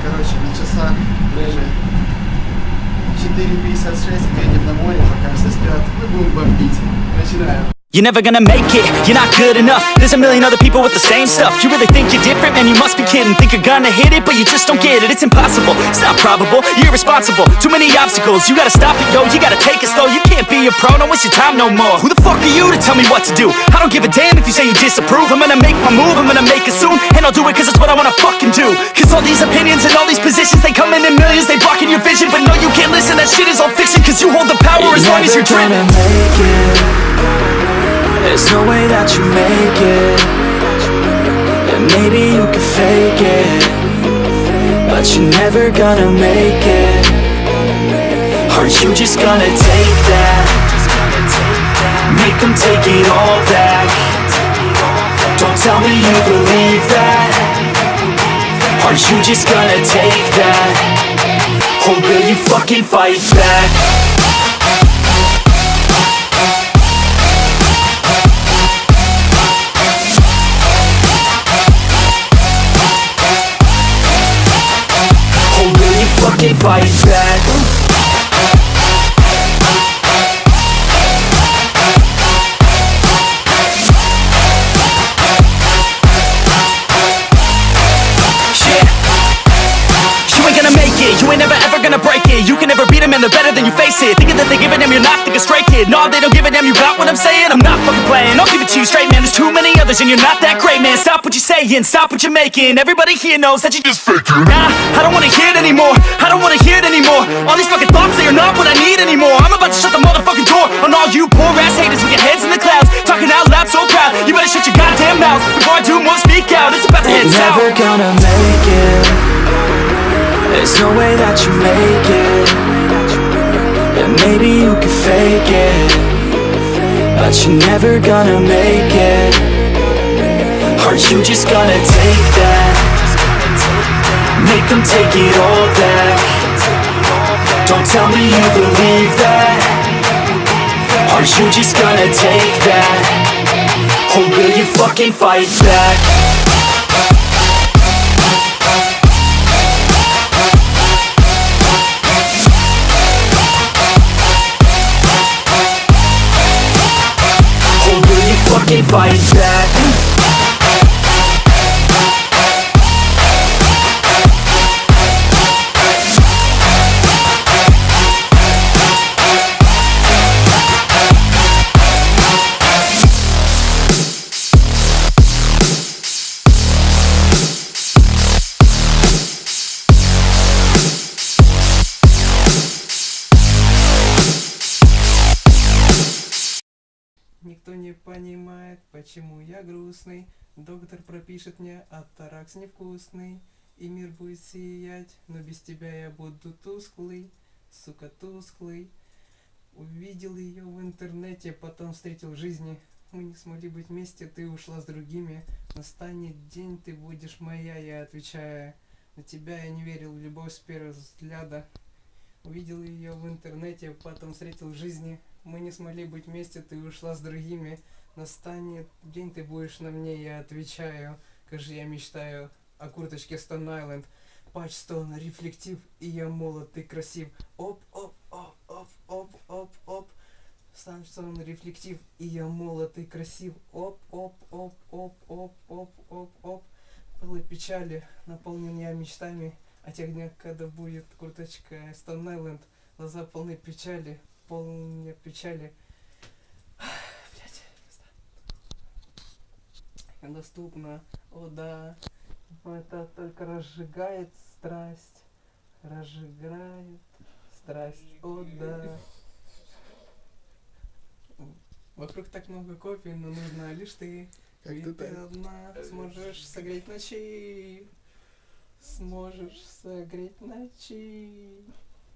Короче, на часах уже 4:56, едем на море, пока все спят. Мы будем бомбить. Начинаем. You're never gonna make it, you're not good enough. There's a million other people with the same stuff. You really think you're different? Man, you must be kidding. Think you're gonna hit it, but you just don't get it. It's impossible, it's not probable, you're irresponsible. Too many obstacles, you gotta stop it, yo. You gotta take it slow, you can't be a pro. Don't waste your time no more. Who the fuck are you to tell me what to do? I don't give a damn if you say you disapprove. I'm gonna make my move, I'm gonna make it soon. And I'll do it cause it's what I wanna fucking do. Cause all these opinions and all these positions, they come in millions, they blocking your vision. But no, you can't listen, that shit is all fiction. Cause you hold the power as long as you're dreaming. There's no way that you make it. And maybe you can fake it, but you're never gonna make it. Aren't you just gonna take that? Make them take it all back. Don't tell me you believe that. Aren't you just gonna take that? Or will you fucking fight back? Fucking fight back. You ain't never ever gonna break it. You can never beat them and they're better than you face it. Thinking that they give a damn, you're not thinking straight, kid. No, they don't give a damn, you got what I'm saying? I'm not fucking playing, I'll give it to you straight, man. There's too many others and you're not that great, man. Stop what you're saying, stop what you're making. Everybody here knows that you just faking. Nah, I don't wanna hear it anymore, I don't wanna hear it anymore. All these fucking thoughts, they are not what I need anymore. I'm about to shut the motherfucking door on all you poor ass haters with your heads in the clouds, talking out loud so proud. You better shut your goddamn mouth before I do more speak out. It's about to head south. You're never gonna make it. There's no way that you make it. And maybe you can fake it, but you're never gonna make it. Aren't you just gonna take that? Make them take it all back. Don't tell me you believe that. Aren't you just gonna take that? Or will you fucking fight back? Fucking fight back. Никто не понимает, почему я грустный. Доктор пропишет мне атаракс невкусный. И мир будет сиять, но без тебя я буду тусклый. Сука, тусклый. Увидел ее в интернете, потом встретил в жизни. Мы не смогли быть вместе, ты ушла с другими. Настанет день, ты будешь моя, я отвечаю. На тебя я не верил в любовь с первого взгляда. Увидел ее в интернете, потом встретил в жизни. Мы не смогли быть вместе, ты ушла с другими. Настанет день, ты будешь на мне, я отвечаю. Как же я мечтаю о курточке Stone Island. Патч Stone, рефлектив, и я молод, ты красив. Оп. Stone, рефлектив, и я молод, ты красив. Оп. Полы печали, наполнен я мечтами о тех днях, когда будет курточка Stone Island. Глаза полны печали, полные печали. Блять, доступно, о да. Но это только разжигает страсть. Разжигает страсть, о да. Вокруг так много копий, но нужна лишь ты. Ведь ты одна сможешь согреть ночи. Сможешь согреть ночи.